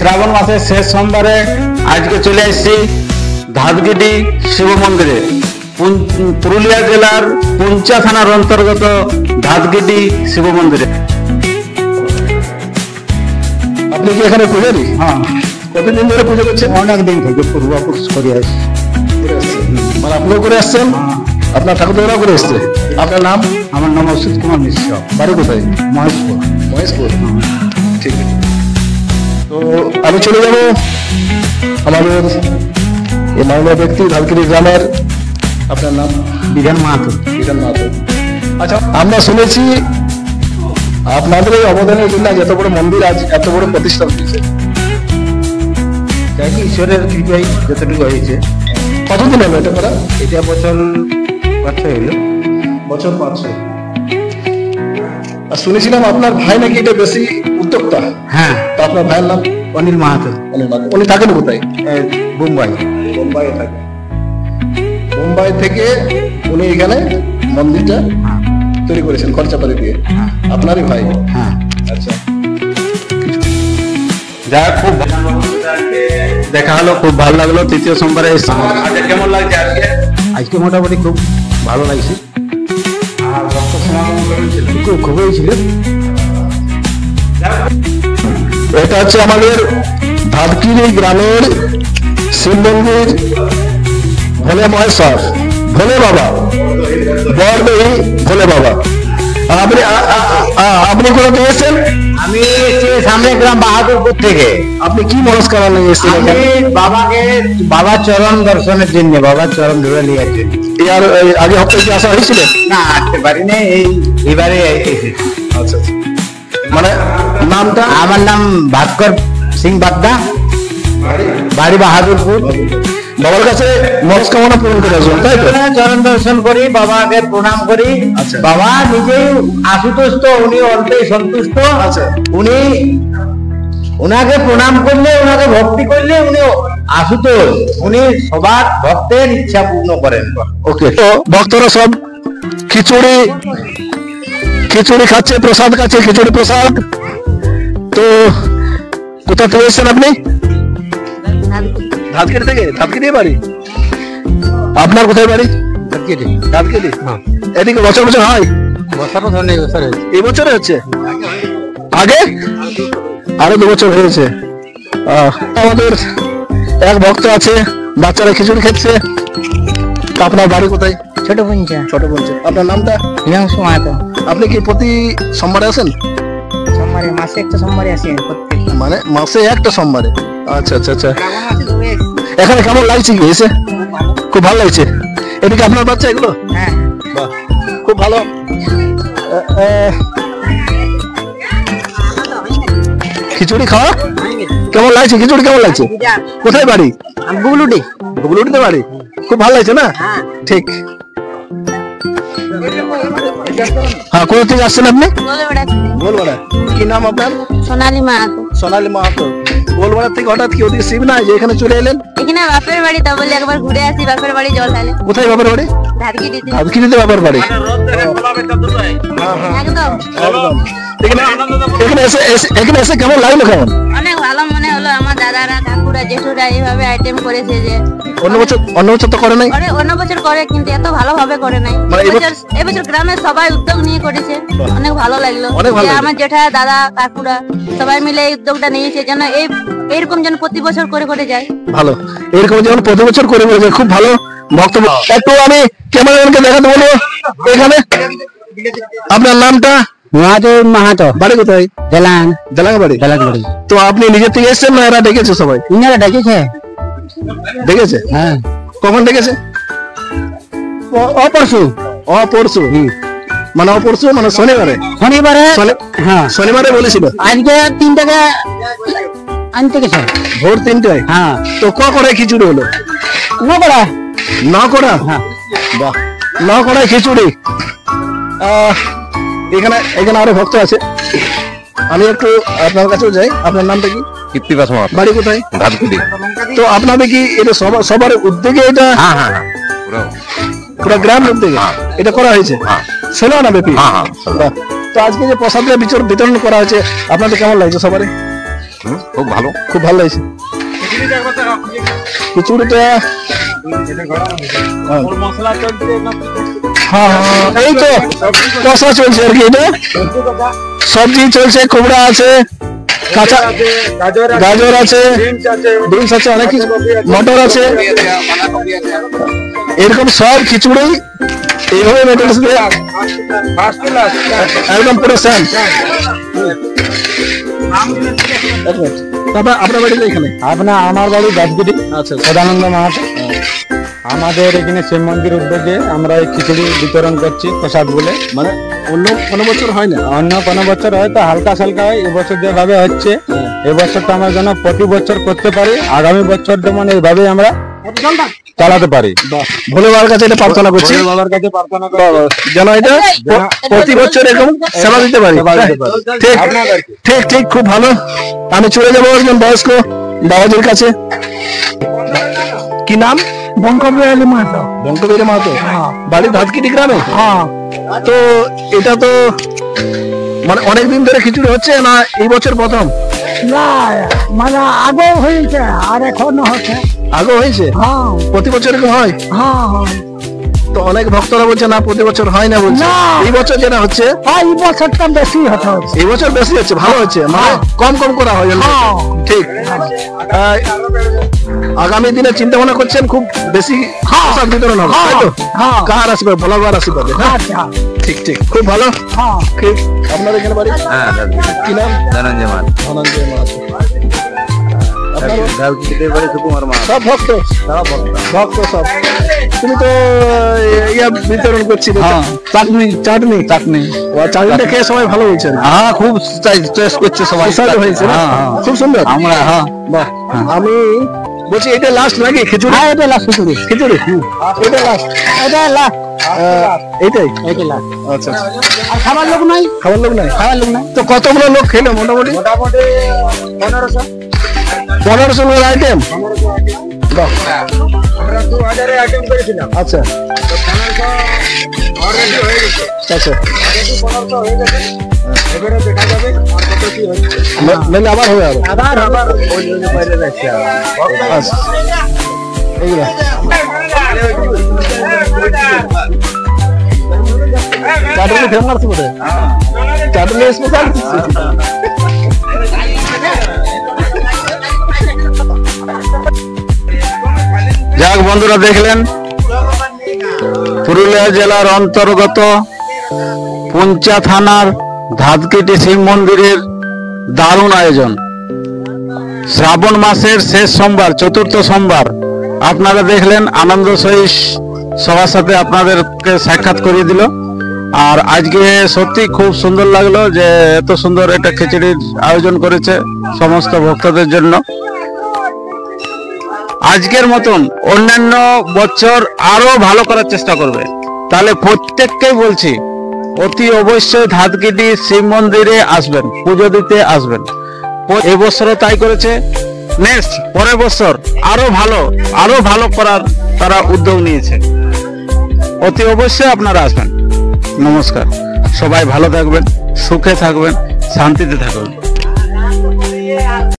শ্রাবণ মাসের শেষ সোমবারে আজকে চলে এসেছি ধাতগিটি শিব মন্দিরে। পুরুলিয়া জেলার পুঞ্চা থানার অন্তর্গত ধাতগিটি শিব মন্দিরে। আপনি কি এখানে পূজারি? হ্যাঁ, কতদিন ধরে পুজো করছেন? অনেক দিন থেকে পূর্বপুরুষ করে আসছি। মানে আপনিও করে আসছেন, আপনার ঠাকুরদারাও করে এসছে। আপনার নাম? আমার নাম অসিত কুমার মিশ্র, বাড়ি কোথায়? মহেশপুর। মহেশপুর, ঠিক আছে। তো আমি চলে যাব আমাদের এই মাননীয় ব্যক্তি ধানকিরি গ্রামের। আপনার নাম? বিধান মাহাতো। বিধান মাহাতো। আচ্ছা, আমরা শুনেছি আপনাদের এই অবদানের জন্য এত বড় মন্দির আজ এত বড় প্রতিষ্ঠা হয়েছে। যাই ঈশ্বরের কৃপায় যতটুকু হয়েছে। কতদিন হলো এটা করা? এটা বছর 5-6 হইল। বছর 5-6। আর শুনেছিলাম আপনার ভাই নাকি এটা বেশি উদ্যোক্তা। হ্যাঁ, তো আপনার ভাইয়ের নাম? অনিল মাহাতো। উনি থাকেন কোথায়? বোম্বাই। বোম্বাই থাকে। বোম্বাই থেকে উনি এখানে মন্দিরটা তৈরি করেছেন খরচাপাতি দিয়ে। আপনারই ভাই? হ্যাঁ। আচ্ছা, যা খুব দেখা হলো, খুব ভালো লাগলো। তৃতীয় সোমবারে কেমন লাগছে আজকে? আজকে মোটামুটি খুব ভালো লাগছে। আর ভক্ত সমাগম খুব হয়েছিল। এটা হচ্ছে আমাদের ধাতকিরি গ্রামের শিব মন্দির, ভোলে মহেশ্বর, ভোলে বাবা, বরদেহী ভোলে বাবা। আপনি আপনি কোথা থেকে এসেছেন? আমি সামনে গ্রাম বাহাদুরপুর থেকে। আপনি কি মনস্কামনা নিয়ে এসেছেন? বাবার চরণ দর্শনের জন্য, বাবার চরণ ধরে নেওয়ার জন্য। এর আগে হপ্তাহে কি আসা হয়েছিল? না, আসতে পারিনি, এইবারে এসেছি। আচ্ছা, মানে নামটা? আমার নাম ভাস্কর সিং বাগদা, বাড়ি বাহাদুরপুর। বাবার কাছে মনস্কামনা পূরণ করে আসবেন, তাই তো? চরণ দর্শন করি, বাবাকে প্রণাম করি। আচ্ছা। বাবা নিজেই আশুতোষ, উনি অল্পেই সন্তুষ্ট। আচ্ছা। উনি ওনাকে প্রণাম করলে, ওনাকে ভক্তি করলে উনি আশুতোষ, উনি সবার ভক্তের ইচ্ছা পূর্ণ করেন। ওকে, তো ভক্তরা সব খিচুড়ি খাচ্ছে, প্রসাদ খাচ্ছে, খিচুড়ি প্রসাদ। তো কোথা থেকে এসেছেন আপনি? ধাতকিরি থেকে। ধাতকিরি বাড়ি? আপনার কোথায় বাড়ি? ধাতকিরি। এদিকে বছর বছর হয়? এই বছরে হচ্ছে? আগে আরো 2 বছর হয়েছে। আমাদের এক ভক্ত আছে, বাচ্চারা খিচুড়ি খাচ্ছে। আপনার বাড়ি কোথায়? ছোট পঞ্চা। ছোট পঞ্চা। আপনার নামটা? হিমাংশু মাহাতো। আপনি কি প্রতি সোমবারে আসেন? সোমবারে, মাসে একটা সোমবারে আসি প্রত্যেক। মানে মাসে একটা সোমবারে? আচ্ছা আচ্ছা আচ্ছা। এখানে কেমন লাগছে কি এসে? খুব ভালো লাগছে। এটা কি আপনার বাচ্চা এগুলো? হ্যাঁ। বাহ, খুব ভালো। খিচুড়ি খাওয়া কেমন লাগছে? খিচুড়ি কেমন লাগছে? কোথায় বাড়ি? গুগলুটি। গুগলুটিতে বাড়ি? খুব ভালো লাগছে না? ঠিক। হ্যাঁ, কোথা থেকে আসছেন আপনি? গোলবাড়া। কি নাম আপনার? সোনালী মাহাতো। সোনালী মাহাতো। গোলবাড়া থেকে হঠাৎ কি ওদিকে শিব নাই যে এখানে চলে এলেন? এখানে বাপের বাড়ি, তা বলে একবার ঘুরে আসি বাপের বাড়ি জল ঢালে। কোথায় বাপের বাড়ি? ধাতগিরিতে। ধাতকিরিতে বাপের বাড়ি? একদম একদম। এখানে এসে কেমন লাগলো? কেমন? অনেক ভালো মনে হলো। আমার দাদারা, কাকুরা, জেঠুরা এইভাবে আইটেম করেছে যে অন্য বছর তো করে নাই? অন্য বছর করে, কিন্তু এত ভালোভাবে করে নাই। মানে এবছর গ্রামের সবাই উদ্যোগ নিয়ে করেছে, অনেক ভালো লাগলো। আমার জেঠা, দাদা, কাকুরা সবাই মিলে এই উদ্যোগটা নিয়েছে যেন এইরকম যেন প্রতি বছর করে করে যায়। ভালো, এরকম যেন প্রতি বছর করে যায়, খুব ভালো বক্তব্য। একটু আমি ক্যামেরাম্যানকে দেখাতে বলবো এখানে। আপনার নামটা? মাহাতো। বাড়ি কোথায়? দেলাং বাড়ি। তো আপনি নিজের থেকে এসেছেন না এরা ডেকেছে? সবাই ইনারা ডেকেছে। হ্যাঁ। কখন ডেকেছে? অপরশু। মানে অপরশু মানে শনিবারে? হ্যাঁ, শনিবারে বলেছিল। আজকে 3টাকে আনতে গেছে, ভোর 3টায়। হ্যাঁ। তো করে খিচুড়ি হলো? নকড়া। হ্যাঁ। বাহ, নকড়ায় খিচুড়ি। এখানে আরো ভক্ত আছে, আমি একটু আপনার কাছেও যাই। আপনার নামটা কি? কৃত্তিবাস মাহাতো। বাড়ি কোথায়? ধাতগিরি। তো আপনাদের কি এটা সবার উদ্যোগে এটা? হ্যাঁ, পুরো গ্রাম উদ্যোগে এটা করা হয়েছে? ছেলে না ব্যাপী? হ্যাঁ। তো আজকে যে প্রসাদের বিতরণ করা হয়েছে, আপনাদের কেমন লাগছে? সবারই খুব ভালো। খুব ভালো লাগছে খিচুড়িটা। হ্যাঁ হ্যাঁ এই তো কষা চলছে আর কি। এটা সবজি চলছে, কুমড়া আছে, কাঁচা গাজর আছে, বিনস আছে, অনেক কিছু, মটর আছে, এরকম সব খিচুড়ি এইভাবে মেটেরিয়ালস দিয়ে একদম পুরো সেম। তারপর আপনার বাড়ি এখানে? আমার বাড়ি দাসগুড়ি। আচ্ছা সদানন্দ মাহাতো। আমাদের এখানে শিব মন্দির উদ্যোগে আমরা এই খিচুড়ি বিতরণ করছি প্রসাদ বলে। মানে অন্য কোনো বছর হয় না? অন্য কোনো বছর হয়তো হালকা সালকা হয়, এবছর যেভাবে হচ্ছে এবছরটা আমরা যেন প্রতি বছর করতে পারি, আগামী বছর যেমন এইভাবে আমরা চালাতে পারি। ভোলে বাবার কাছে এটা প্রার্থনা করছি, বাবার কাছে প্রার্থনা যেন এটা প্রতি বছর এরকম সেবা দিতে পারি। ঠিক ঠিক ঠিক, খুব ভালো। আমি চলে যাবো একজন বয়স্ক বাবাজির কাছে। কি নাম? বঙ্কবিহারী মাহাতো। বঙ্কবিহারী মাহাতো, বাড়ি ধাতকিটি গ্রামে। তো এটা তো মানে অনেকদিন ধরে খিচুড়ি হচ্ছে না এই বছর প্রথম? না মানে আগেও হয়েছে আর এখনো হচ্ছে। আগে হয়েছে? হ্যাঁ প্রতি বছর এরকম হয়? হ্যাঁ হ্যাঁ। তো অনেক ভক্তরা বলছে না প্রতি বছর হয় না, বলছে না। এই বছর যেটা হচ্ছে এই বছরটা বেশি হতে হচ্ছে। এই বছর বেশি হচ্ছে, ভালো হচ্ছে, মানে কম কম করা হয়। হ্যাঁ। ঠিক। আগামী দিনে চিন্তা ভাবনা করছেন খুব বেশি প্রসাদ বিতরণ হবে, তাই তো? হ্যাঁ। কার আশীর্বাদ? ভোলা বাবার আশীর্বাদে। আচ্ছা। ঠিক ঠিক, খুব ভালো। হ্যাঁ। ঠিক। আপনার এখানে বাড়ি? কি নাম? ধনঞ্জয় মাহাতো। ধনঞ্জয় মাহাতো। সুকুমার সব ভক্ত? ভক্ত সব। তুমি তো ইয়া বিতরণ করছিলে, চাটনি চাটনি চাটনি চাটনিটা খেয়ে সবাই ভালো বলছেন। হ্যাঁ খুব টেস্ট করছে সবাই, সুস্বাদু হয়েছে না? খুব সুন্দর। আমরা বাহ। আমি বলছি এটা লাস্ট নাকি খিচুড়ি? হ্যাঁ এটা লাস্ট খিচুড়ি। খিচুড়ি এটা লাস্ট? এটা লাস্ট। এইটাই? এটা লাস্ট। আচ্ছা। আর খাবার লোক নাই? খাবার লোক নাই? খাবার লোক নাই। তো কতগুলো লোক খেলো মোটামুটি? 1500 লোক আইটেম। বাহ। আমরা 2000 আইটেম করেছিলাম। আচ্ছা অলরেডি হয়ে গেছে। আচ্ছা, অলরেডি 1500 হয়ে গেছে। এবারে দেখা যাবে আর কত কি হচ্ছে। মানে আবার হবে? আবার ওই জন্য বাইরে যাচ্ছে। আচ্ছা এইগুলা চাটনি ফেমাস বটে। চাটনি স্পেশাল। যাক বন্ধুরা, দেখলেন পুরুলিয়া জেলার অন্তর্গত পুঞ্চা থানার ধাতকিটি শিব মন্দিরের দারুণ আয়োজন। শ্রাবণ মাসের শেষ সোমবার, চতুর্থ সোমবার আপনারা দেখলেন, আনন্দ সহিত সবার সাথে আপনাদেরকে সাক্ষাৎ করিয়ে দিল। আর আজকে সত্যি খুব সুন্দর লাগলো যে এত সুন্দর একটা খিচুড়ির আয়োজন করেছে সমস্ত ভক্তদের জন্য। আজকের মতন অন্যান্য বছর আরো ভালো করার চেষ্টা করবে। তাহলে প্রত্যেককেই বলছি অতি অবশ্যই ধাতকিটি শিব মন্দিরে আসবেন, পুজো দিতে আসবেন। এই বছরও তাই করেছে, নেক্সট পরের বছর আরো ভালো করার তারা উদ্যোগ নিয়েছে। অতি অবশ্যই আপনারা আসবেন। নমস্কার, সবাই ভালো থাকবেন, সুখে থাকবেন, শান্তিতে থাকবেন।